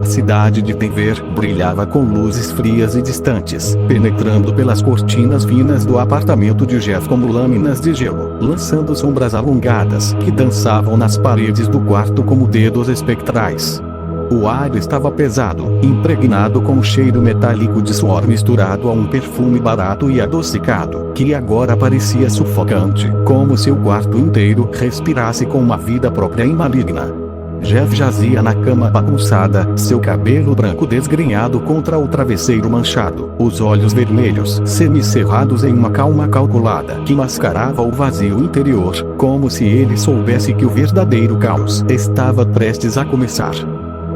A cidade de Denver brilhava com luzes frias e distantes, penetrando pelas cortinas finas do apartamento de Jeff como lâminas de gelo, lançando sombras alongadas que dançavam nas paredes do quarto como dedos espectrais. O ar estava pesado, impregnado com um cheiro metálico de suor misturado a um perfume barato e adocicado, que agora parecia sufocante, como se o quarto inteiro respirasse com uma vida própria e maligna. Jeff jazia na cama bagunçada, seu cabelo branco desgrenhado contra o travesseiro manchado, os olhos vermelhos semicerrados em uma calma calculada que mascarava o vazio interior, como se ele soubesse que o verdadeiro caos estava prestes a começar.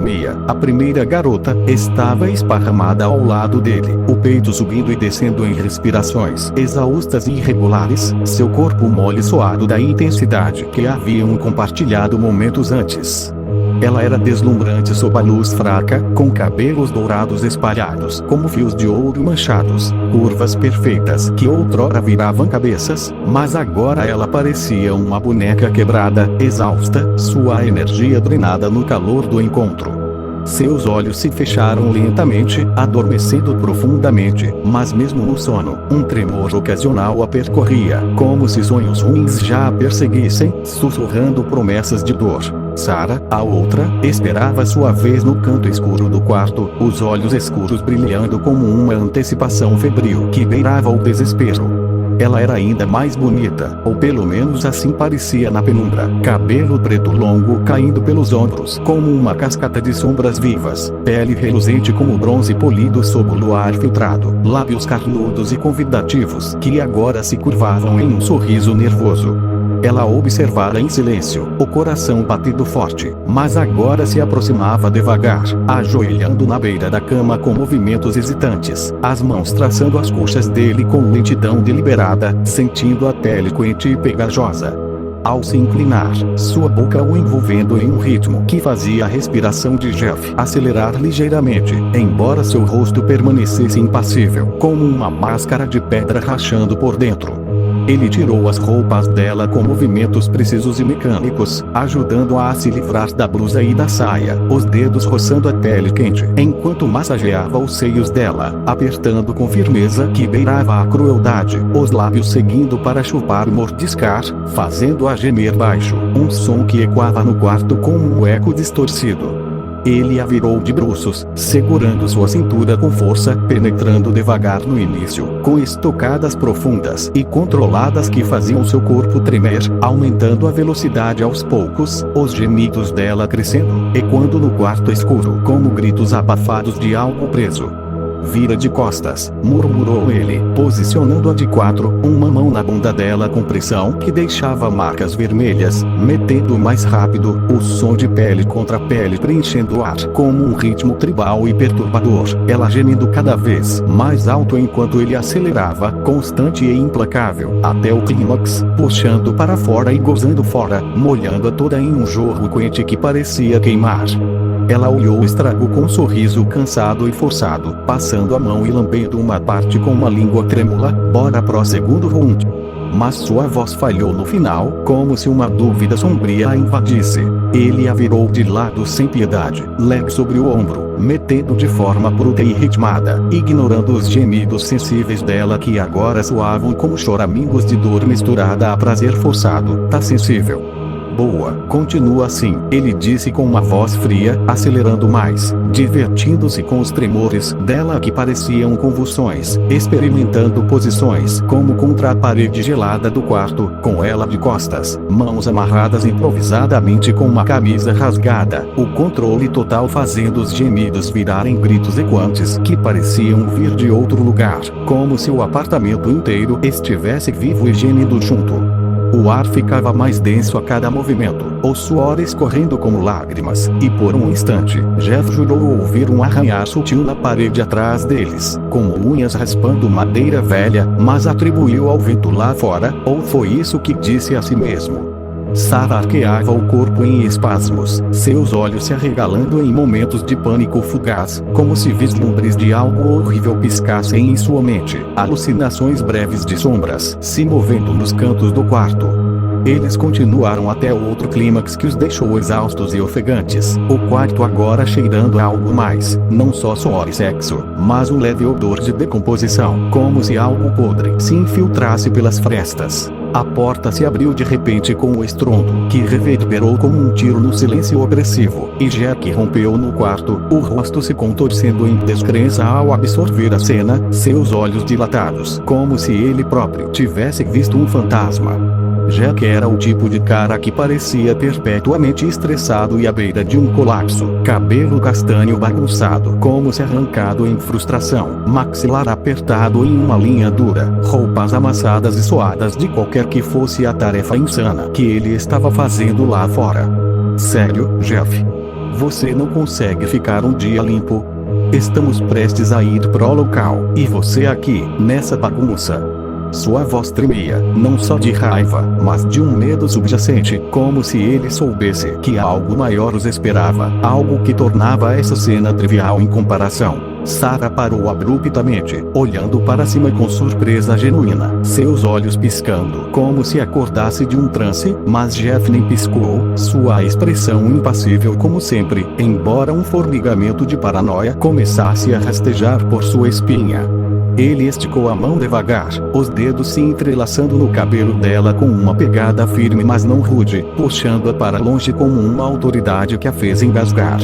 Mia, a primeira garota, estava esparramada ao lado dele, o peito subindo e descendo em respirações exaustas e irregulares, seu corpo mole suado da intensidade que haviam compartilhado momentos antes. Ela era deslumbrante sob a luz fraca, com cabelos dourados espalhados como fios de ouro manchados, curvas perfeitas que outrora viravam cabeças, mas agora ela parecia uma boneca quebrada, exausta, sua energia drenada no calor do encontro. Seus olhos se fecharam lentamente, adormecendo profundamente, mas mesmo no sono, um tremor ocasional a percorria, como se sonhos ruins já a perseguissem, sussurrando promessas de dor. Sarah, a outra, esperava sua vez no canto escuro do quarto, os olhos escuros brilhando como uma antecipação febril que beirava o desespero. Ela era ainda mais bonita, ou pelo menos assim parecia na penumbra. Cabelo preto longo caindo pelos ombros como uma cascata de sombras vivas, pele reluzente como bronze polido sob o luar filtrado, lábios carnudos e convidativos que agora se curvavam em um sorriso nervoso. Ela observara em silêncio, o coração batendo forte, mas agora se aproximava devagar, ajoelhando na beira da cama com movimentos hesitantes, as mãos traçando as coxas dele com lentidão deliberada, sentindo a pele quente e pegajosa. Ao se inclinar, sua boca o envolvendo em um ritmo que fazia a respiração de Jeff acelerar ligeiramente, embora seu rosto permanecesse impassível, como uma máscara de pedra rachando por dentro. Ele tirou as roupas dela com movimentos precisos e mecânicos, ajudando-a a se livrar da blusa e da saia, os dedos roçando a pele quente, enquanto massageava os seios dela, apertando com firmeza que beirava a crueldade, os lábios seguindo para chupar e mordiscar, fazendo-a gemer baixo, um som que ecoava no quarto como um eco distorcido. Ele a virou de bruços, segurando sua cintura com força, penetrando devagar no início, com estocadas profundas e controladas que faziam seu corpo tremer, aumentando a velocidade aos poucos, os gemidos dela crescendo, ecoando no quarto escuro como gritos abafados de algo preso. Vira de costas, murmurou ele, posicionando-a de quatro, uma mão na bunda dela com pressão que deixava marcas vermelhas, metendo mais rápido, o som de pele contra pele preenchendo o ar como um ritmo tribal e perturbador, ela gemendo cada vez mais alto enquanto ele acelerava, constante e implacável, até o clímax, puxando para fora e gozando fora, molhando-a toda em um jorro quente que parecia queimar. Ela olhou o estrago com um sorriso cansado e forçado, passando a mão e lambendo uma parte com uma língua trêmula, bora pro segundo round. Mas sua voz falhou no final, como se uma dúvida sombria a invadisse. Ele a virou de lado sem piedade, leve sobre o ombro, metendo de forma bruta e ritmada, ignorando os gemidos sensíveis dela que agora soavam como choramingos de dor misturada a prazer forçado. Tá sensível. Boa, continua assim, ele disse com uma voz fria, acelerando mais, divertindo-se com os tremores dela que pareciam convulsões, experimentando posições como contra a parede gelada do quarto, com ela de costas, mãos amarradas improvisadamente com uma camisa rasgada, o controle total fazendo os gemidos virarem gritos ecoantes que pareciam vir de outro lugar, como se o apartamento inteiro estivesse vivo e gemindo junto. O ar ficava mais denso a cada movimento, o suor escorrendo como lágrimas, e por um instante, Jeff jurou ouvir um arranhar sutil na parede atrás deles, como unhas raspando madeira velha, mas atribuiu ao vento lá fora, ou foi isso que disse a si mesmo. Sarah arqueava o corpo em espasmos, seus olhos se arregalando em momentos de pânico fugaz, como se vislumbres de algo horrível piscassem em sua mente, alucinações breves de sombras se movendo nos cantos do quarto. Eles continuaram até outro clímax que os deixou exaustos e ofegantes. O quarto agora cheirando a algo mais, não só suor e sexo, mas um leve odor de decomposição, como se algo podre se infiltrasse pelas frestas. A porta se abriu de repente com um estrondo, que reverberou como um tiro no silêncio opressivo, e Jack rompeu no quarto, o rosto se contorcendo em descrença ao absorver a cena, seus olhos dilatados, como se ele próprio tivesse visto um fantasma. Jack era o tipo de cara que parecia perpetuamente estressado e à beira de um colapso. Cabelo castanho bagunçado, como se arrancado em frustração, maxilar apertado em uma linha dura, roupas amassadas e suadas de qualquer que fosse a tarefa insana que ele estava fazendo lá fora. Sério, Jeff? Você não consegue ficar um dia limpo? Estamos prestes a ir pro local, e você aqui, nessa bagunça. Sua voz tremia, não só de raiva, mas de um medo subjacente, como se ele soubesse que algo maior os esperava, algo que tornava essa cena trivial em comparação. Sarah parou abruptamente, olhando para cima com surpresa genuína, seus olhos piscando, como se acordasse de um transe, mas Jeff nem piscou, sua expressão impassível como sempre, embora um formigamento de paranoia começasse a rastejar por sua espinha. Ele esticou a mão devagar, os dedos se entrelaçando no cabelo dela com uma pegada firme mas não rude, puxando-a para longe como uma autoridade que a fez engasgar.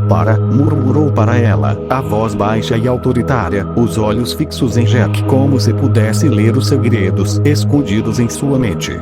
Para, murmurou para ela, a voz baixa e autoritária, os olhos fixos em Jack como se pudesse ler os segredos escondidos em sua mente.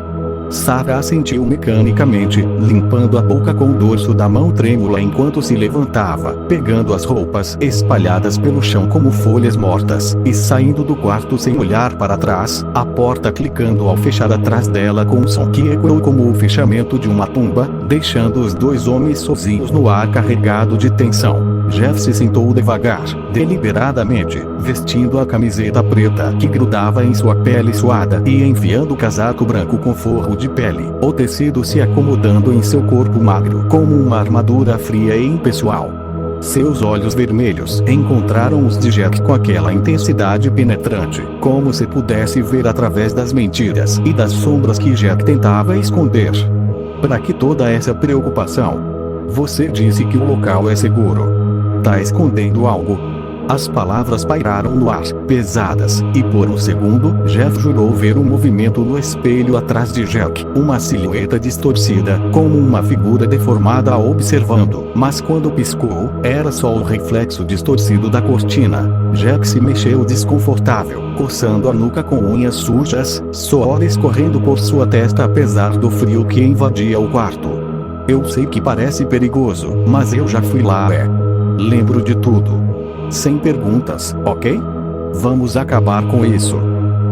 Sarah assentiu mecanicamente, limpando a boca com o dorso da mão trêmula enquanto se levantava, pegando as roupas espalhadas pelo chão como folhas mortas, e saindo do quarto sem olhar para trás, a porta clicando ao fechar atrás dela com um som que ecoou como o fechamento de uma tumba, deixando os dois homens sozinhos no ar carregado de tensão. Jeff se sentou devagar, deliberadamente, vestindo a camiseta preta que grudava em sua pele suada e enfiando o casaco branco com forro de pele, o tecido se acomodando em seu corpo magro como uma armadura fria e impessoal. Seus olhos vermelhos encontraram os de Jack com aquela intensidade penetrante, como se pudesse ver através das mentiras e das sombras que Jack tentava esconder. Para que toda essa preocupação? Você disse que o local é seguro. Tá escondendo algo? As palavras pairaram no ar, pesadas, e por um segundo, Jeff jurou ver um movimento no espelho atrás de Jack, uma silhueta distorcida, como uma figura deformada a observando, mas quando piscou, era só o reflexo distorcido da cortina. Jack se mexeu desconfortável, coçando a nuca com unhas sujas, suor escorrendo por sua testa apesar do frio que invadia o quarto. Eu sei que parece perigoso, mas eu já fui lá, Lembro de tudo. Sem perguntas, ok? Vamos acabar com isso.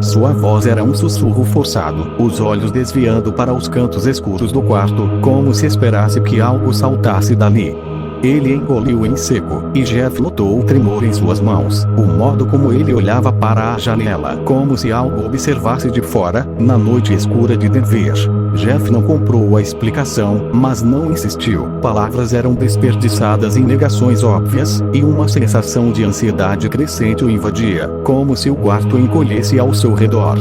Sua voz era um sussurro forçado, os olhos desviando para os cantos escuros do quarto, como se esperasse que algo saltasse dali. Ele engoliu em seco, e Jeff notou o tremor em suas mãos, o modo como ele olhava para a janela, como se algo observasse de fora, na noite escura de Denver. Jeff não comprou a explicação, mas não insistiu. Palavras eram desperdiçadas em negações óbvias, e uma sensação de ansiedade crescente o invadia, como se o quarto encolhesse ao seu redor.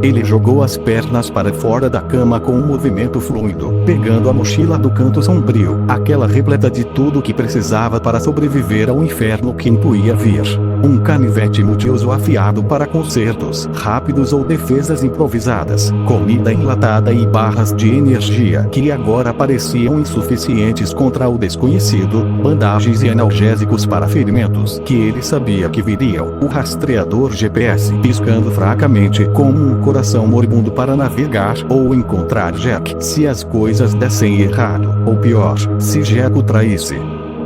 Ele jogou as pernas para fora da cama com um movimento fluido, pegando a mochila do canto sombrio, aquela repleta de tudo que precisava para sobreviver ao inferno que impuía vir. Um canivete multiuso afiado para concertos rápidos ou defesas improvisadas, comida enlatada e barras de energia que agora pareciam insuficientes contra o desconhecido, bandagens e analgésicos para ferimentos que ele sabia que viriam, o rastreador GPS piscando fracamente como um coração moribundo para navegar ou encontrar Jack se as coisas dessem errado, ou pior, se Jack o traísse.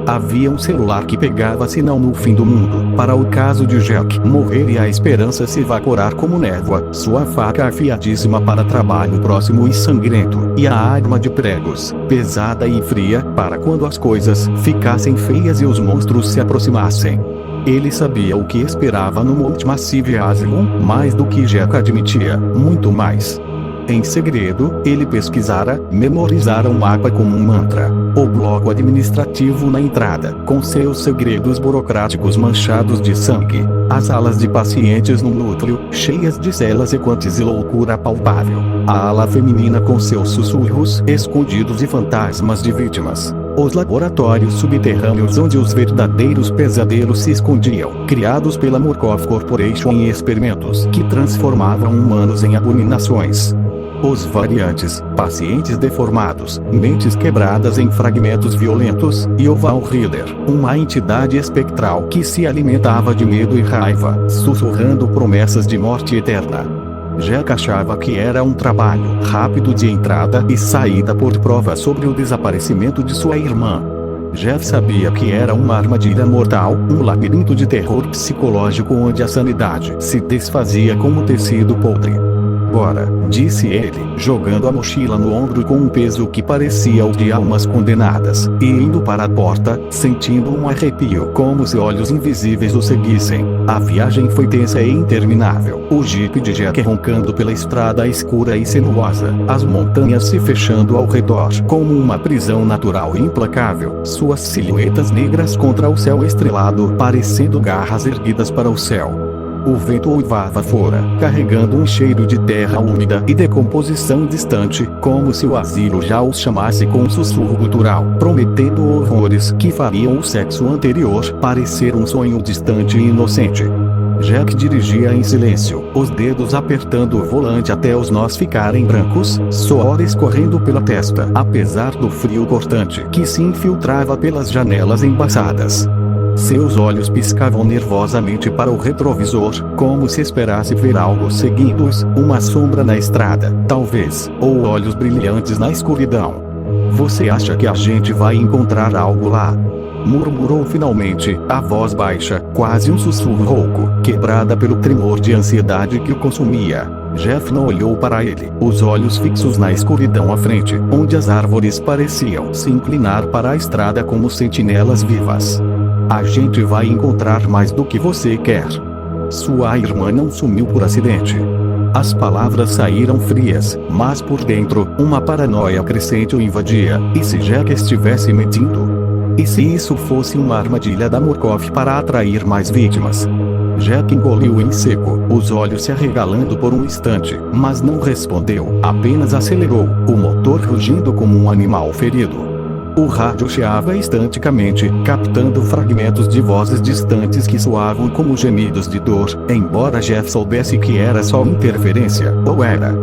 Havia um celular que pegava sinal no fim do mundo, para o caso de Jack morrer e a esperança se evaporar como névoa, sua faca afiadíssima para trabalho próximo e sangrento, e a arma de pregos, pesada e fria, para quando as coisas ficassem feias e os monstros se aproximassem. Ele sabia o que esperava no Monte Massive Asylum, mais do que Jack admitia, muito mais. Em segredo, ele pesquisara, memorizara um mapa como um mantra. O bloco administrativo na entrada, com seus segredos burocráticos manchados de sangue. As alas de pacientes no núcleo, cheias de celas equantes e loucura palpável. A ala feminina com seus sussurros escondidos e fantasmas de vítimas. Os laboratórios subterrâneos onde os verdadeiros pesadelos se escondiam, criados pela Murkoff Corporation em experimentos que transformavam humanos em abominações. Os variantes, pacientes deformados, mentes quebradas em fragmentos violentos, e o Valrider, uma entidade espectral que se alimentava de medo e raiva, sussurrando promessas de morte eterna. Jack achava que era um trabalho rápido de entrada e saída por prova sobre o desaparecimento de sua irmã. Jeff sabia que era uma armadilha mortal, um labirinto de terror psicológico onde a sanidade se desfazia como tecido podre. Bora, disse ele, jogando a mochila no ombro com um peso que parecia o de almas condenadas, e indo para a porta, sentindo um arrepio como se olhos invisíveis o seguissem. A viagem foi tensa e interminável, o jipe de Jack roncando pela estrada escura e sinuosa, as montanhas se fechando ao redor como uma prisão natural e implacável, suas silhuetas negras contra o céu estrelado parecendo garras erguidas para o céu. O vento uivava fora, carregando um cheiro de terra úmida e decomposição distante, como se o asilo já os chamasse com um sussurro gutural, prometendo horrores que fariam o sexo anterior parecer um sonho distante e inocente. Jack dirigia em silêncio, os dedos apertando o volante até os nós ficarem brancos, suor escorrendo pela testa, apesar do frio cortante que se infiltrava pelas janelas embaçadas. Seus olhos piscavam nervosamente para o retrovisor, como se esperasse ver algo seguindo-os, uma sombra na estrada, talvez, ou olhos brilhantes na escuridão. Você acha que a gente vai encontrar algo lá? Murmurou finalmente, a voz baixa, quase um sussurro rouco, quebrada pelo tremor de ansiedade que o consumia. Jeff não olhou para ele, os olhos fixos na escuridão à frente, onde as árvores pareciam se inclinar para a estrada como sentinelas vivas. A gente vai encontrar mais do que você quer. Sua irmã não sumiu por acidente. As palavras saíram frias, mas por dentro, uma paranoia crescente o invadia. E se Jack estivesse mentindo? E se isso fosse uma armadilha da Murkoff para atrair mais vítimas? Jack engoliu em seco, os olhos se arregalando por um instante, mas não respondeu, apenas acelerou, o motor rugindo como um animal ferido. O rádio chiava estaticamente, captando fragmentos de vozes distantes que soavam como gemidos de dor, embora Jeff soubesse que era só interferência, ou era.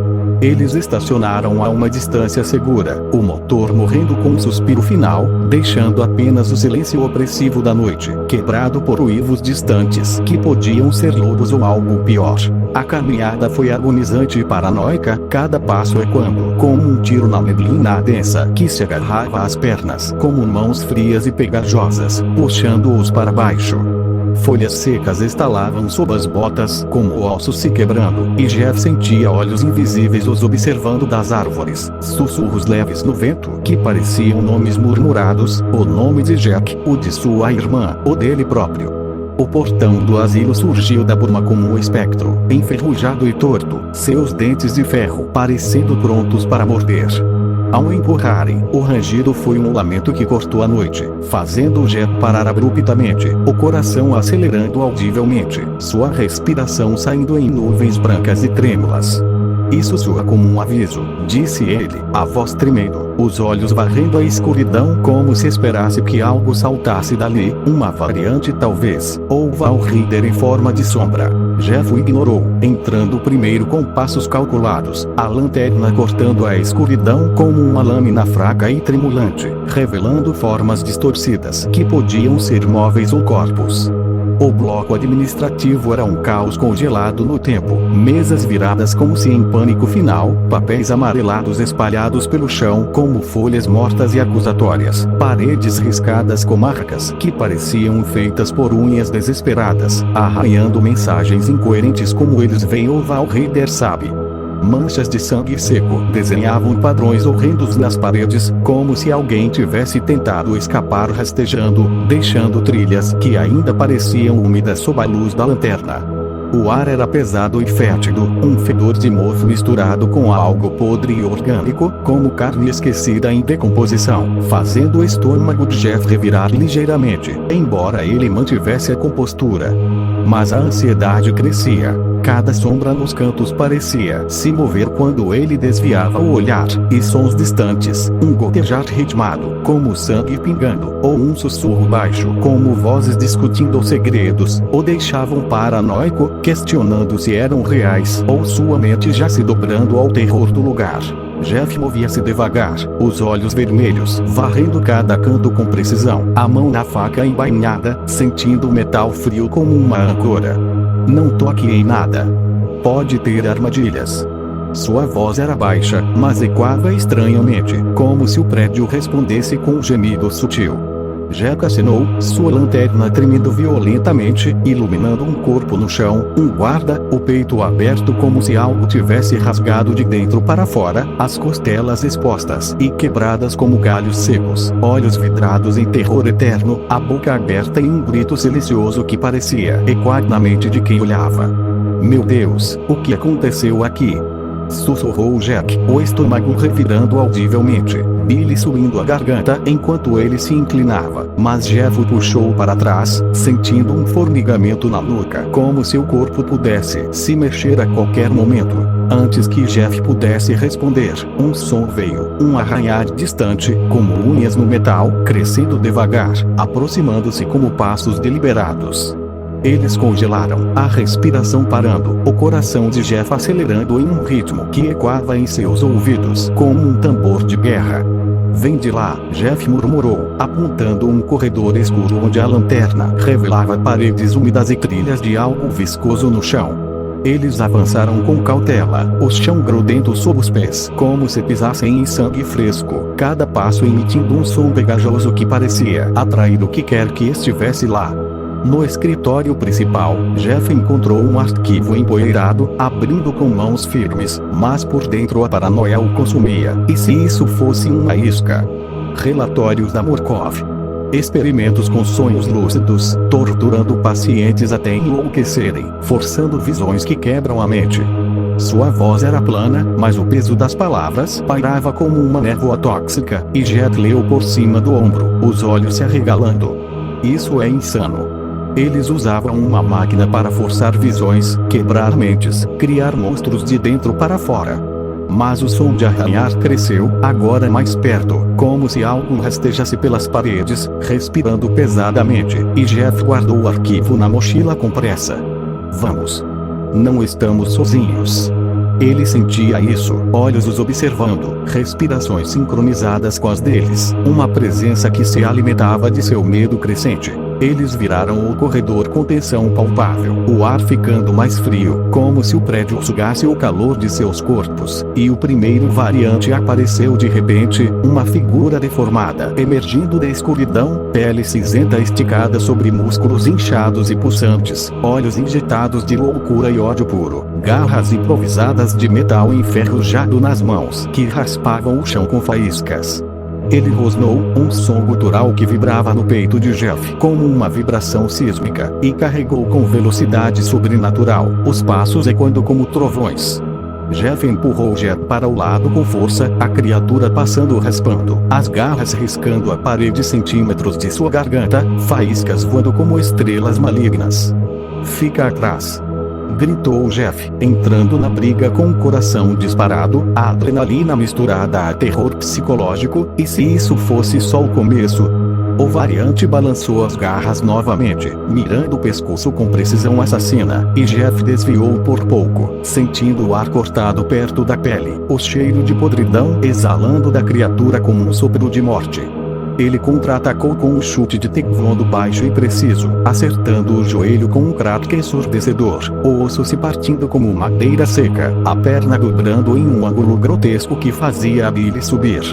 Eles estacionaram a uma distância segura, o motor morrendo com um suspiro final, deixando apenas o silêncio opressivo da noite, quebrado por uivos distantes que podiam ser lobos ou algo pior. A caminhada foi agonizante e paranoica, cada passo ecoando, como um tiro na neblina densa que se agarrava às pernas, como mãos frias e pegajosas, puxando-os para baixo. Folhas secas estalavam sob as botas, como ossos se quebrando, e Jeff sentia olhos invisíveis os observando das árvores, sussurros leves no vento, que pareciam nomes murmurados, o nome de Jack, o de sua irmã, o dele próprio. O portão do asilo surgiu da bruma como um espectro, enferrujado e torto, seus dentes de ferro parecendo prontos para morder. Ao empurrarem, o rangido foi um lamento que cortou a noite, fazendo o Jack parar abruptamente, o coração acelerando audivelmente, sua respiração saindo em nuvens brancas e trêmulas. Isso soa como um aviso, disse ele, a voz tremendo, os olhos varrendo a escuridão como se esperasse que algo saltasse dali, uma variante talvez, ou Valrider em forma de sombra. Jeff o ignorou, entrando primeiro com passos calculados, a lanterna cortando a escuridão como uma lâmina fraca e tremulante, revelando formas distorcidas que podiam ser móveis ou corpos. O bloco administrativo era um caos congelado no tempo, mesas viradas como se em pânico final, papéis amarelados espalhados pelo chão como folhas mortas e acusatórias, paredes riscadas com marcas que pareciam feitas por unhas desesperadas, arranhando mensagens incoerentes como eles veem ou Valrider sabe. Manchas de sangue seco desenhavam padrões horrendos nas paredes, como se alguém tivesse tentado escapar rastejando, deixando trilhas que ainda pareciam úmidas sob a luz da lanterna. O ar era pesado e fétido, um fedor de mofo misturado com algo podre e orgânico, como carne esquecida em decomposição, fazendo o estômago de Jeff revirar ligeiramente, embora ele mantivesse a compostura. Mas a ansiedade crescia. Cada sombra nos cantos parecia se mover quando ele desviava o olhar, e sons distantes, um gotejar ritmado, como sangue pingando, ou um sussurro baixo, como vozes discutindo segredos, o deixavam paranoico, questionando se eram reais ou sua mente já se dobrando ao terror do lugar. Jeff movia-se devagar, os olhos vermelhos, varrendo cada canto com precisão, a mão na faca embainhada, sentindo o metal frio como uma âncora. Não toque em nada. Pode ter armadilhas. Sua voz era baixa, mas ecoava estranhamente, como se o prédio respondesse com um gemido sutil. Jeff acenou, sua lanterna tremendo violentamente, iluminando um corpo no chão, um guarda, o peito aberto como se algo tivesse rasgado de dentro para fora, as costelas expostas e quebradas como galhos secos, olhos vidrados em terror eterno, a boca aberta em um grito silencioso que parecia ecoar na mente de quem olhava. Meu Deus, o que aconteceu aqui? Sussurrou Jack, o estômago revirando audivelmente, Billy subindo a garganta enquanto ele se inclinava, mas Jeff o puxou para trás, sentindo um formigamento na nuca, como se o corpo pudesse se mexer a qualquer momento. Antes que Jeff pudesse responder, um som veio, um arranhar distante, como unhas no metal, crescendo devagar, aproximando-se como passos deliberados. Eles congelaram, a respiração parando, o coração de Jeff acelerando em um ritmo que ecoava em seus ouvidos, como um tambor de guerra. Vem de lá, Jeff murmurou, apontando um corredor escuro onde a lanterna revelava paredes úmidas e trilhas de algo viscoso no chão. Eles avançaram com cautela, o chão grudento sob os pés, como se pisassem em sangue fresco, cada passo emitindo um som pegajoso que parecia atrair o que quer que estivesse lá. No escritório principal, Jeff encontrou um arquivo empoeirado, abrindo com mãos firmes, mas por dentro a paranoia o consumia. E se isso fosse uma isca? Relatórios da Murkoff. Experimentos com sonhos lúcidos, torturando pacientes até enlouquecerem, forçando visões que quebram a mente. Sua voz era plana, mas o peso das palavras pairava como uma névoa tóxica, e Jeff leu por cima do ombro, os olhos se arregalando. Isso é insano. Eles usavam uma máquina para forçar visões, quebrar mentes, criar monstros de dentro para fora. Mas o som de arranhar cresceu, agora mais perto, como se algo rastejasse pelas paredes, respirando pesadamente, e Jeff guardou o arquivo na mochila com pressa. Vamos. Não estamos sozinhos. Ele sentia isso, olhos os observando, respirações sincronizadas com as deles, uma presença que se alimentava de seu medo crescente. Eles viraram o corredor com tensão palpável, o ar ficando mais frio, como se o prédio sugasse o calor de seus corpos, e o primeiro variante apareceu de repente, uma figura deformada emergindo da escuridão, pele cinzenta esticada sobre músculos inchados e pulsantes, olhos injetados de loucura e ódio puro, garras improvisadas de metal enferrujado nas mãos, que raspavam o chão com faíscas. Ele rosnou, um som gutural que vibrava no peito de Jeff como uma vibração sísmica, e carregou com velocidade sobrenatural, os passos ecoando como trovões. Jeff empurrou Jeff para o lado com força, a criatura passando raspando, as garras riscando a parede centímetros de sua garganta, faíscas voando como estrelas malignas. Fica atrás! Gritou Jeff, entrando na briga com o coração disparado, a adrenalina misturada a terror psicológico, e se isso fosse só o começo? O variante balançou as garras novamente, mirando o pescoço com precisão assassina, e Jeff desviou por pouco, sentindo o ar cortado perto da pele, o cheiro de podridão exalando da criatura como um sopro de morte. Ele contra-atacou com um chute de taekwondo baixo e preciso, acertando o joelho com um craque ensurdecedor, o osso se partindo como madeira seca, a perna dobrando em um ângulo grotesco que fazia a Billy subir.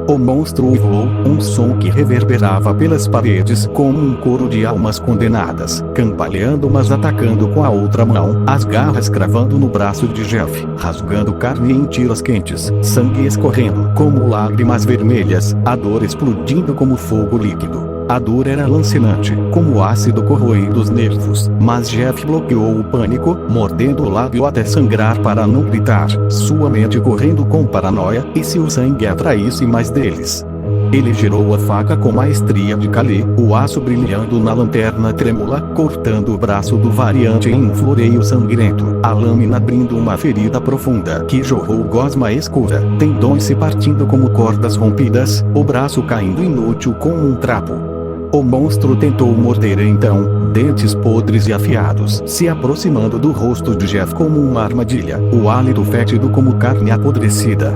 O monstro uivou, um som que reverberava pelas paredes como um coro de almas condenadas, cambaleando mas atacando com a outra mão, as garras cravando no braço de Jeff, rasgando carne em tiras quentes, sangue escorrendo como lágrimas vermelhas, a dor explodindo como fogo líquido. A dor era lancinante, como ácido corroendo os nervos, mas Jeff bloqueou o pânico, mordendo o lábio até sangrar para não gritar, sua mente correndo com paranoia, e se o sangue atraísse mais deles. Ele girou a faca com maestria de Kali, o aço brilhando na lanterna trêmula, cortando o braço do variante em um floreio sangrento, a lâmina abrindo uma ferida profunda que jorrou gosma escura, tendões se partindo como cordas rompidas, o braço caindo inútil como um trapo. O monstro tentou morder então, dentes podres e afiados se aproximando do rosto de Jeff como uma armadilha, o hálito fétido como carne apodrecida.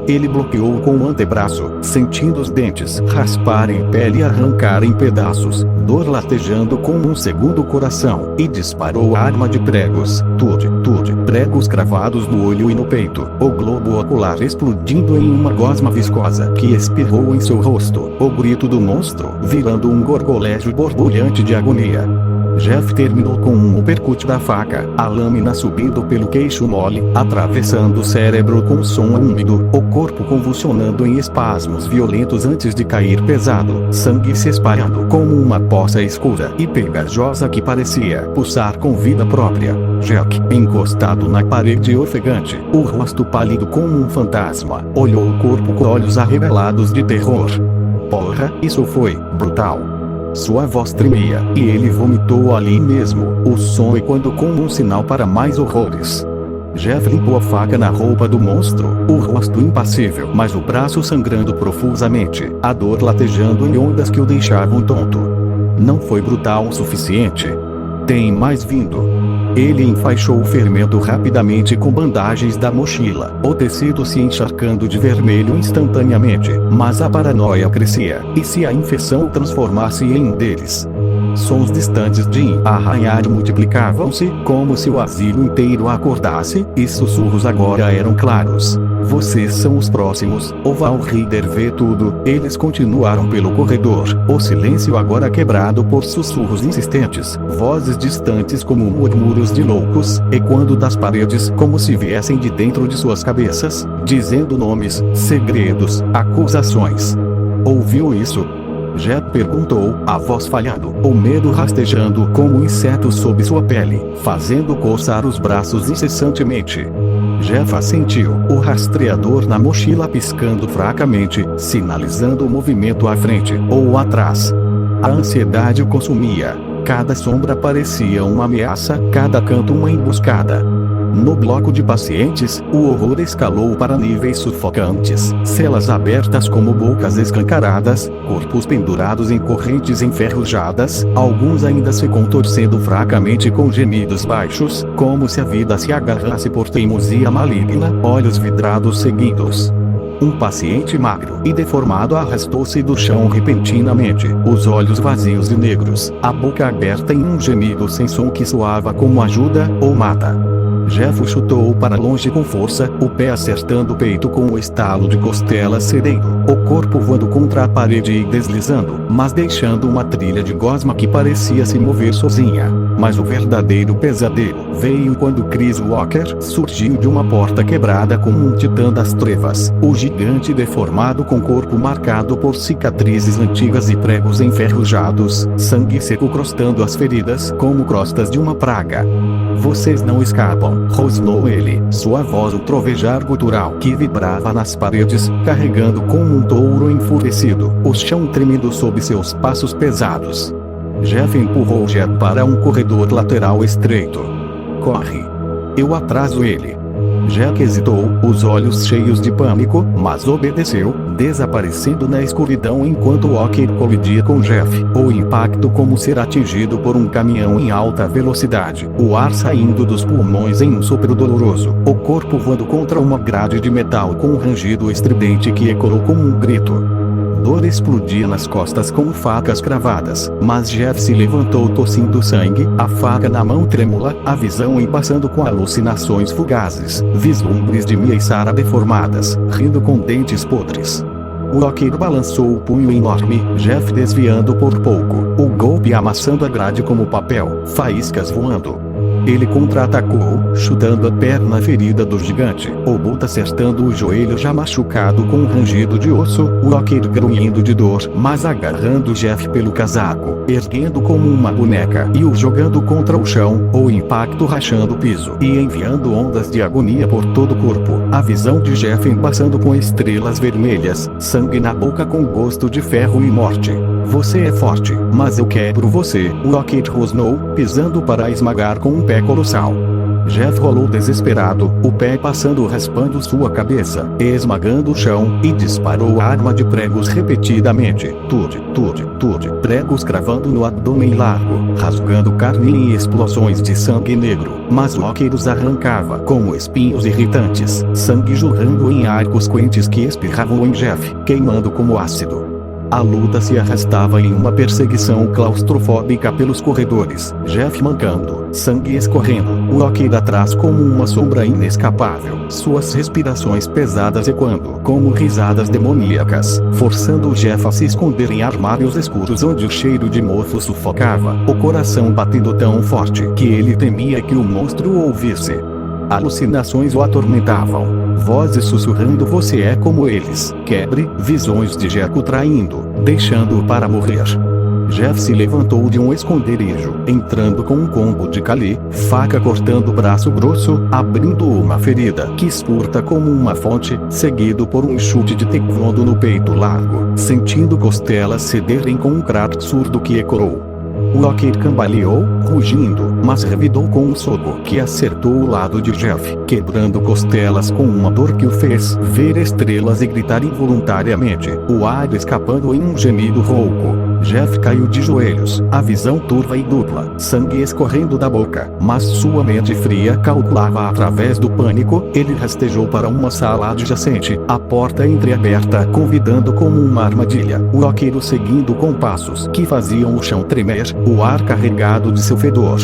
Ele bloqueou com o antebraço, sentindo os dentes rasparem pele e arrancar em pedaços, dor latejando como um segundo coração, e disparou a arma de pregos, pregos cravados no olho e no peito, o globo ocular explodindo em uma gosma viscosa que espirrou em seu rosto, o grito do monstro virando um gorgoléjo borbulhante de agonia. Jeff terminou com um uppercut da faca, a lâmina subindo pelo queixo mole, atravessando o cérebro com som úmido, o corpo convulsionando em espasmos violentos antes de cair pesado, sangue se espalhando como uma poça escura e pegajosa que parecia pulsar com vida própria. Jack, encostado na parede ofegante, o rosto pálido como um fantasma, olhou o corpo com olhos arregalados de terror. Porra, isso foi brutal. Sua voz tremia, e ele vomitou ali mesmo, o som ecoando como um sinal para mais horrores. Jeff limpou a faca na roupa do monstro, o rosto impassível, mas o braço sangrando profusamente, a dor latejando em ondas que o deixavam tonto. Não foi brutal o suficiente. Tem mais vindo. Ele enfaixou o fermento rapidamente com bandagens da mochila, o tecido se encharcando de vermelho instantaneamente, mas a paranoia crescia, e se a infecção transformasse em um deles? Sons distantes de arranhar multiplicavam-se, como se o asilo inteiro acordasse, e sussurros agora eram claros. Vocês são os próximos, o Valrider vê tudo. Eles continuaram pelo corredor, o silêncio agora quebrado por sussurros insistentes, vozes distantes como murmúrios de loucos, ecoando das paredes como se viessem de dentro de suas cabeças, dizendo nomes, segredos, acusações. Ouviu isso? Jeff perguntou, a voz falhando, o medo rastejando como insetos sob sua pele, fazendo coçar os braços incessantemente. Jeff assentiu, o rastreador na mochila piscando fracamente, sinalizando o movimento à frente ou atrás. A ansiedade o consumia. Cada sombra parecia uma ameaça, cada canto uma emboscada. No bloco de pacientes, o horror escalou para níveis sufocantes. Celas abertas como bocas escancaradas, corpos pendurados em correntes enferrujadas, alguns ainda se contorcendo fracamente com gemidos baixos, como se a vida se agarrasse por teimosia maligna, olhos vidrados seguidos. Um paciente magro e deformado arrastou-se do chão repentinamente, os olhos vazios e negros, a boca aberta em um gemido sem som que soava como ajuda ou mata. Jeff o chutou para longe com força, o pé acertando o peito com o estalo de costelas cedendo, o corpo voando contra a parede e deslizando, mas deixando uma trilha de gosma que parecia se mover sozinha. Mas o verdadeiro pesadelo veio quando Chris Walker surgiu de uma porta quebrada como um titã das trevas, o gigante deformado com corpo marcado por cicatrizes antigas e pregos enferrujados, sangue seco crostando as feridas como crostas de uma praga. Vocês não escapam, rosnou ele, sua voz o trovejar gutural que vibrava nas paredes, carregando como um touro enfurecido, o chão tremendo sob seus passos pesados. Jeff empurrou Jet para um corredor lateral estreito. Corre. Eu atraso ele. Jack hesitou, os olhos cheios de pânico, mas obedeceu, desaparecendo na escuridão enquanto Walker colidia com Jeff. O impacto como ser atingido por um caminhão em alta velocidade, o ar saindo dos pulmões em um sopro doloroso, o corpo voando contra uma grade de metal com um rangido estridente que ecoou como um grito. Dor explodia nas costas como facas cravadas, mas Jeff se levantou tossindo sangue, a faca na mão trêmula, a visão embaçando com alucinações fugazes, vislumbres de Mia e Sarah deformadas, rindo com dentes podres. Walker balançou o punho enorme, Jeff desviando por pouco, o golpe amassando a grade como papel, faíscas voando. Ele contra-atacou, chutando a perna ferida do gigante. O Boot acertando o joelho já machucado com um rangido de osso. O Walker grunhindo de dor, mas agarrando Jeff pelo casaco, erguendo como uma boneca e o jogando contra o chão, o impacto rachando o piso e enviando ondas de agonia por todo o corpo. A visão de Jeff embaçando com estrelas vermelhas, sangue na boca com gosto de ferro e morte. Você é forte, mas eu quebro você, o Walker rosnou, pisando para esmagar com um pé colossal. Jeff rolou desesperado, o pé passando raspando sua cabeça, esmagando o chão, e disparou a arma de pregos repetidamente. Tude, pregos cravando no abdômen largo, rasgando carne em explosões de sangue negro, mas Walker os arrancava como espinhos irritantes, sangue jorrando em arcos quentes que espirravam em Jeff, queimando como ácido. A luta se arrastava em uma perseguição claustrofóbica pelos corredores, Jeff mancando, sangue escorrendo, o Walker atrás como uma sombra inescapável, suas respirações pesadas ecoando como risadas demoníacas, forçando o Jeff a se esconder em armários escuros onde o cheiro de mofo sufocava, o coração batendo tão forte que ele temia que o monstro o ouvisse. Alucinações o atormentavam. Vozes sussurrando: você é como eles. Quebre, visões de Jeff o traindo, deixando-o para morrer. Jeff se levantou de um esconderijo, entrando com um combo de Kali, faca cortando o braço grosso, abrindo uma ferida que espurta como uma fonte, seguido por um chute de taekwondo no peito largo, sentindo costelas cederem com um crack surdo que ecoou. O Walker cambaleou, rugindo, mas revidou com um soco que acertou o lado de Jeff, quebrando costelas com uma dor que o fez ver estrelas e gritar involuntariamente, o ar escapando em um gemido rouco. Jeff caiu de joelhos, a visão turva e dupla, sangue escorrendo da boca, mas sua mente fria calculava através do pânico. Ele rastejou para uma sala adjacente, a porta entreaberta convidando como uma armadilha, o Walker o seguindo com passos que faziam o chão tremer, o ar carregado de seu fedor.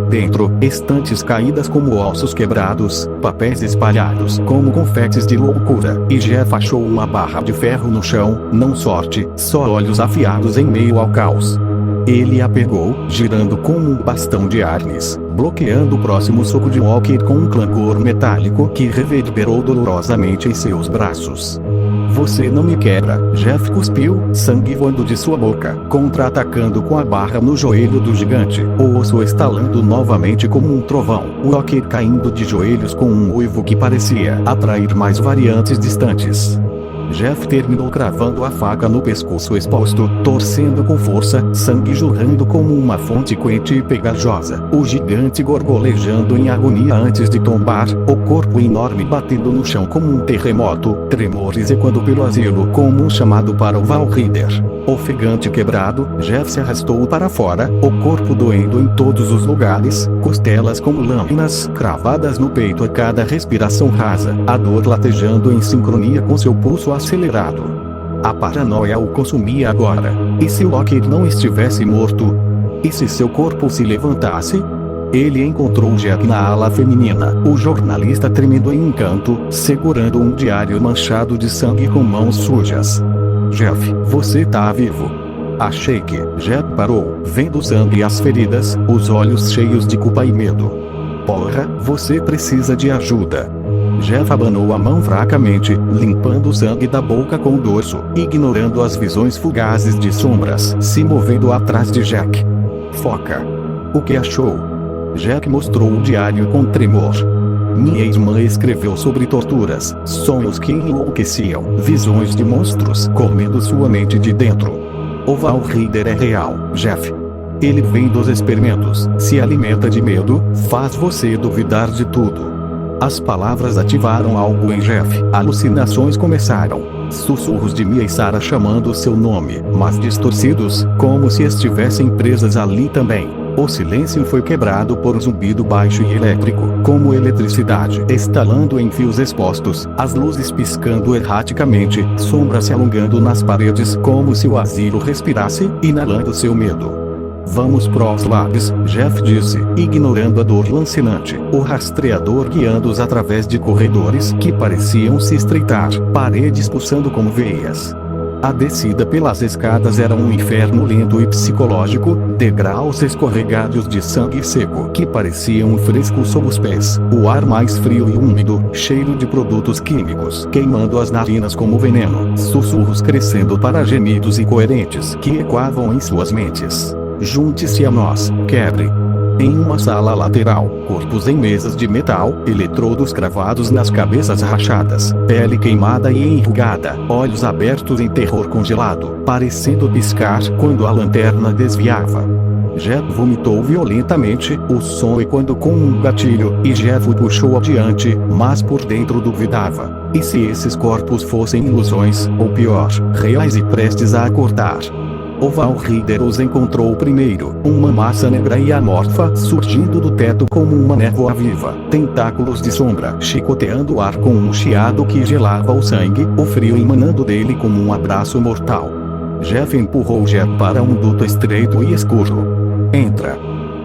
Dentro, estantes caídas como ossos quebrados, papéis espalhados como confetes de loucura, e Jeff achou uma barra de ferro no chão, não sorte, só olhos afiados em meio ao caos. Ele a pegou, girando como um bastão de arnes, bloqueando o próximo soco de Walker com um clangor metálico que reverberou dolorosamente em seus braços. Você não me quebra, Jeff cuspiu, sangue voando de sua boca, contra-atacando com a barra no joelho do gigante, o osso estalando novamente como um trovão, o Walker caindo de joelhos com um uivo que parecia atrair mais variantes distantes. Jeff terminou cravando a faca no pescoço exposto, torcendo com força, sangue jorrando como uma fonte quente e pegajosa, o gigante gorgolejando em agonia antes de tombar, o corpo enorme batendo no chão como um terremoto, tremores ecoando pelo asilo como um chamado para o Valrider. Ofegante e quebrado, Jeff se arrastou para fora, o corpo doendo em todos os lugares, costelas como lâminas cravadas no peito a cada respiração rasa, a dor latejando em sincronia com seu pulso acelerado. A paranoia o consumia agora. E se o Walker não estivesse morto? E se seu corpo se levantasse? Ele encontrou Jack na ala feminina, o jornalista tremendo em um canto, segurando um diário manchado de sangue com mãos sujas. Jeff, você tá vivo. Achei que. Jeff parou, vendo sangue e as feridas, os olhos cheios de culpa e medo. Porra, você precisa de ajuda. Jeff abanou a mão fracamente, limpando o sangue da boca com o dorso, ignorando as visões fugazes de sombras, se movendo atrás de Jack. Foca. O que achou? Jack mostrou o diário com tremor. Minha irmã escreveu sobre torturas, sonhos que enlouqueciam, visões de monstros comendo sua mente de dentro. O Valrider é real, Jeff. Ele vem dos experimentos, se alimenta de medo, faz você duvidar de tudo. As palavras ativaram algo em Jeff. Alucinações começaram. Sussurros de Mia e Sarah chamando seu nome, mas distorcidos, como se estivessem presas ali também. O silêncio foi quebrado por um zumbido baixo e elétrico, como eletricidade estalando em fios expostos, as luzes piscando erraticamente, sombras se alongando nas paredes como se o asilo respirasse, inalando seu medo. Vamos pros labs, Jeff disse, ignorando a dor lancinante, o rastreador guiando-os através de corredores que pareciam se estreitar, paredes pulsando como veias. A descida pelas escadas era um inferno lento e psicológico, degraus escorregados de sangue seco que pareciam frescos sob os pés, o ar mais frio e úmido, cheiro de produtos químicos queimando as narinas como veneno, sussurros crescendo para gemidos incoerentes que ecoavam em suas mentes. Junte-se a nós, quebre. Em uma sala lateral, corpos em mesas de metal, eletrodos cravados nas cabeças rachadas, pele queimada e enrugada, olhos abertos em terror congelado, parecendo piscar quando a lanterna desviava. Jeff vomitou violentamente, o som ecoando com um gatilho, e Jeff o puxou adiante, mas por dentro duvidava. E se esses corpos fossem ilusões, ou pior, reais e prestes a acordar? O Valrider os encontrou primeiro, uma massa negra e amorfa surgindo do teto como uma névoa viva, tentáculos de sombra chicoteando o ar com um chiado que gelava o sangue, o frio emanando dele como um abraço mortal. Jeff empurrou Jeff para um duto estreito e escuro. Entra.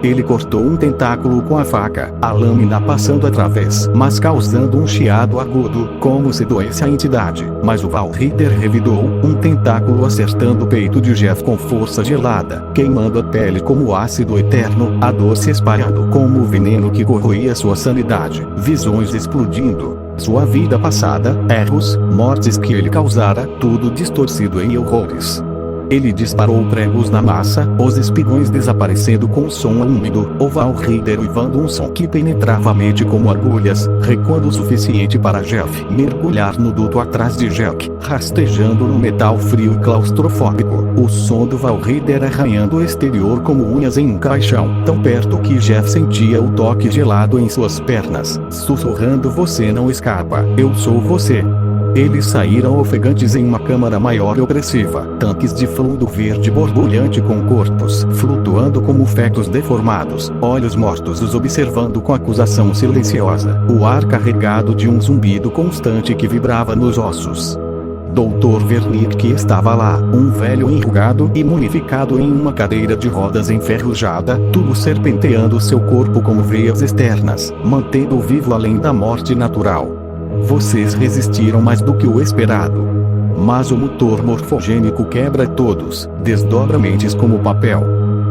Ele cortou um tentáculo com a faca, a lâmina passando através, mas causando um chiado agudo, como se doesse a entidade. Mas o Valrider revidou, um tentáculo acertando o peito de Jeff com força gelada, queimando a pele como ácido eterno, a dor se espalhando como o veneno que corroía sua sanidade, visões explodindo. Sua vida passada, erros, mortes que ele causara, tudo distorcido em horrores. Ele disparou pregos na massa, os espigões desaparecendo com um som úmido, o Valrider uivando um som que penetrava a mente como agulhas, recuando o suficiente para Jeff mergulhar no duto atrás de Jack, rastejando no metal frio e claustrofóbico, o som do Valrider arranhando o exterior como unhas em um caixão, tão perto que Jeff sentia o toque gelado em suas pernas, sussurrando: "Você não escapa, eu sou você." Eles saíram ofegantes em uma câmara maior e opressiva, tanques de fluido verde borbulhante com corpos flutuando como fetos deformados, olhos mortos os observando com acusação silenciosa, o ar carregado de um zumbido constante que vibrava nos ossos. Dr. Wernicke estava lá, um velho enrugado e mumificado em uma cadeira de rodas enferrujada, tubo serpenteando seu corpo como veias externas, mantendo-o vivo além da morte natural. Vocês resistiram mais do que o esperado. Mas o motor morfogênico quebra todos, desdobra mentes como papel.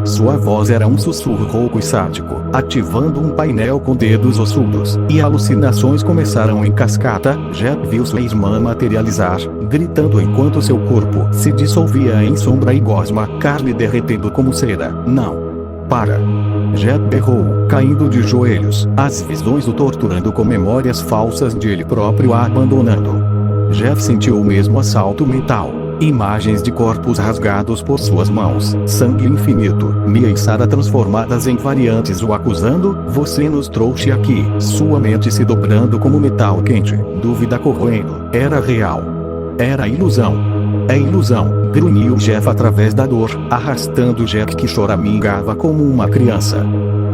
Sua voz era um sussurro rouco e sádico, ativando um painel com dedos ossudos, e alucinações começaram em cascata. Jeff viu sua irmã materializar, gritando enquanto seu corpo se dissolvia em sombra e gosma, carne derretendo como cera. "Não! Para!" Jeff berrou, caindo de joelhos, as visões o torturando com memórias falsas de ele próprio a abandonando. Jeff sentiu o mesmo assalto mental. Imagens de corpos rasgados por suas mãos, sangue infinito, Mia e Sarah transformadas em variantes o acusando: "Você nos trouxe aqui." Sua mente se dobrando como metal quente, dúvida corroendo. Era real. Era ilusão. "É ilusão", grunhiu Jeff através da dor, arrastando Jack que choramingava como uma criança.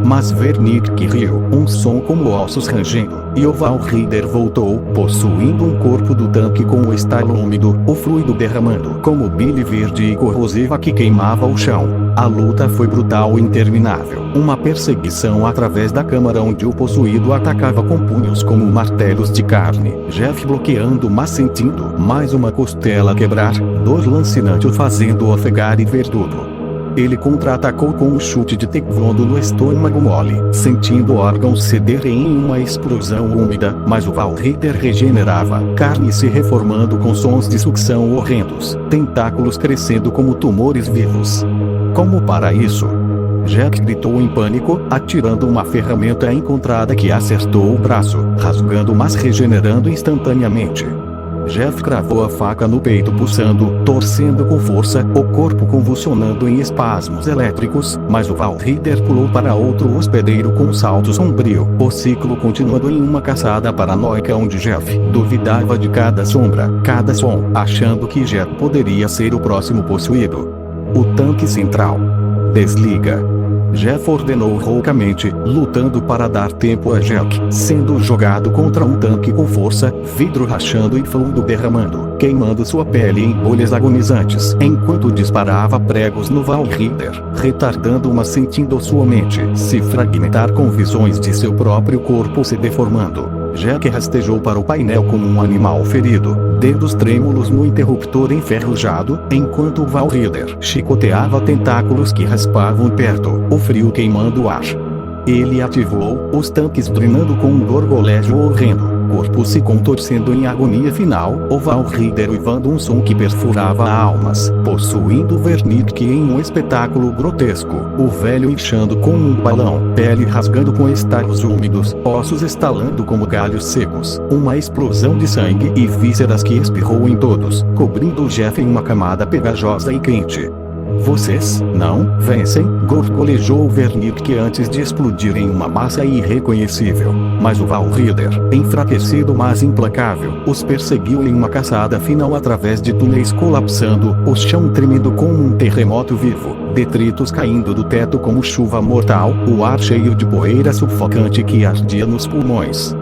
Mas Wernicke riu, um som como ossos rangendo, e o Valrider voltou, possuindo um corpo do tanque com o estalo úmido, o fluido derramando como bile verde e corrosiva que queimava o chão. A luta foi brutal e interminável, uma perseguição através da câmara onde o possuído atacava com punhos como martelos de carne, Jeff bloqueando mas sentindo mais uma costela quebrar, dor lancinante o fazendo ofegar e ver tudo. Ele contra-atacou com um chute de taekwondo no estômago mole, sentindo órgãos cederem em uma explosão úmida, mas o Valrider regenerava, carne se reformando com sons de sucção horrendos, tentáculos crescendo como tumores vivos. Como para isso? Jack gritou em pânico, atirando uma ferramenta encontrada que acertou o braço, rasgando mas regenerando instantaneamente. Jeff cravou a faca no peito pulsando, torcendo com força, o corpo convulsionando em espasmos elétricos, mas o Valrider pulou para outro hospedeiro com um salto sombrio, o ciclo continuando em uma caçada paranoica onde Jeff duvidava de cada sombra, cada som, achando que Jeff poderia ser o próximo possuído. O tanque central. Desliga. Jeff ordenou roucamente, lutando para dar tempo a Jack, sendo jogado contra um tanque com força, vidro rachando e fluido derramando, queimando sua pele em bolhas agonizantes, enquanto disparava pregos no Valrider, retardando mas sentindo sua mente se fragmentar com visões de seu próprio corpo se deformando. Jack rastejou para o painel como um animal ferido, dedos trêmulos no interruptor enferrujado, enquanto o Valrider chicoteava tentáculos que raspavam perto, o frio queimando o ar. Ele ativou, os tanques drenando com um gorgolejo horrendo, corpo se contorcendo em agonia final, o Valrider uivando um som que perfurava almas, possuindo Vernick em um espetáculo grotesco, o velho inchando como um balão, pele rasgando com estalos úmidos, ossos estalando como galhos secos, uma explosão de sangue e vísceras que espirrou em todos, cobrindo o Jeff em uma camada pegajosa e quente. Vocês não vencem, gorgolejou o Vernick antes de explodir em uma massa irreconhecível. Mas o Valrider, enfraquecido mas implacável, os perseguiu em uma caçada final através de túneis colapsando, o chão tremendo como um terremoto vivo, detritos caindo do teto como chuva mortal, o ar cheio de poeira sufocante que ardia nos pulmões.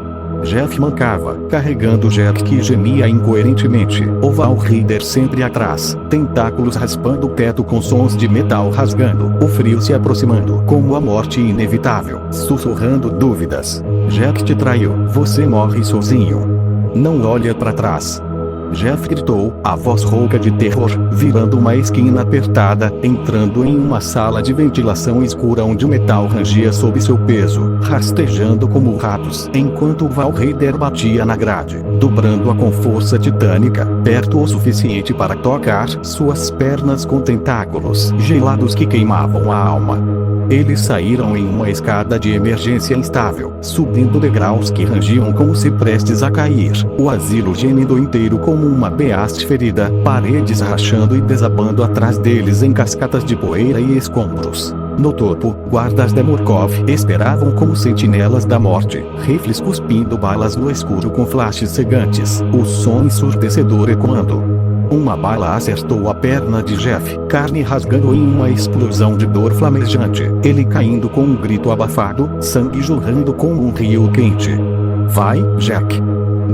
Jeff mancava, carregando Jack que gemia incoerentemente, o Valrider sempre atrás, tentáculos raspando o teto com sons de metal rasgando, o frio se aproximando como a morte inevitável, sussurrando dúvidas. Jack te traiu, você morre sozinho. Não olha para trás. Jeff gritou, a voz rouca de terror, virando uma esquina apertada, entrando em uma sala de ventilação escura onde o metal rangia sob seu peso, rastejando como ratos, enquanto o Valrider batia na grade, dobrando-a com força titânica, perto o suficiente para tocar suas pernas com tentáculos gelados que queimavam a alma. Eles saíram em uma escada de emergência instável, subindo degraus que rangiam como se prestes a cair, o asilo gemendo inteiro como uma beaste ferida, paredes rachando e desabando atrás deles em cascatas de poeira e escombros. No topo, guardas de Murkoff esperavam como sentinelas da morte, rifles cuspindo balas no escuro com flashes cegantes, o som ensurdecedor ecoando. Uma bala acertou a perna de Jeff, carne rasgando em uma explosão de dor flamejante, ele caindo com um grito abafado, sangue jorrando como um rio quente. Vai, Jack!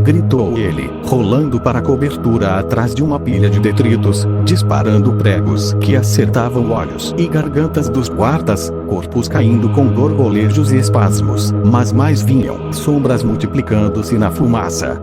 Gritou ele, rolando para a cobertura atrás de uma pilha de detritos, disparando pregos que acertavam olhos e gargantas dos guardas, corpos caindo com gorgolejos e espasmos, mas mais vinham, sombras multiplicando-se na fumaça.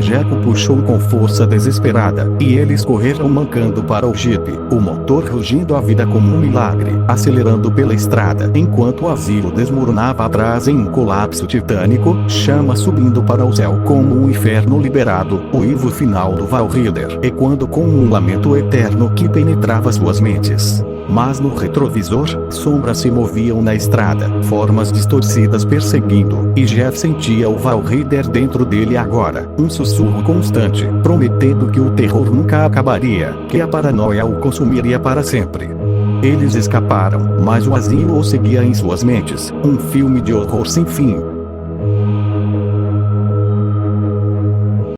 Jack o puxou com força desesperada, e eles correram mancando para o jipe, o motor rugindo a vida como um milagre, acelerando pela estrada, enquanto o asilo desmoronava atrás em um colapso titânico, chama subindo para o céu como um inferno liberado, o uivo final do Valrider, ecoando com um lamento eterno que penetrava suas mentes. Mas no retrovisor, sombras se moviam na estrada, formas distorcidas perseguindo, e Jeff sentia o Valrider dentro dele agora, um sussurro constante, prometendo que o terror nunca acabaria, que a paranoia o consumiria para sempre. Eles escaparam, mas o asilo o seguia em suas mentes, um filme de horror sem fim.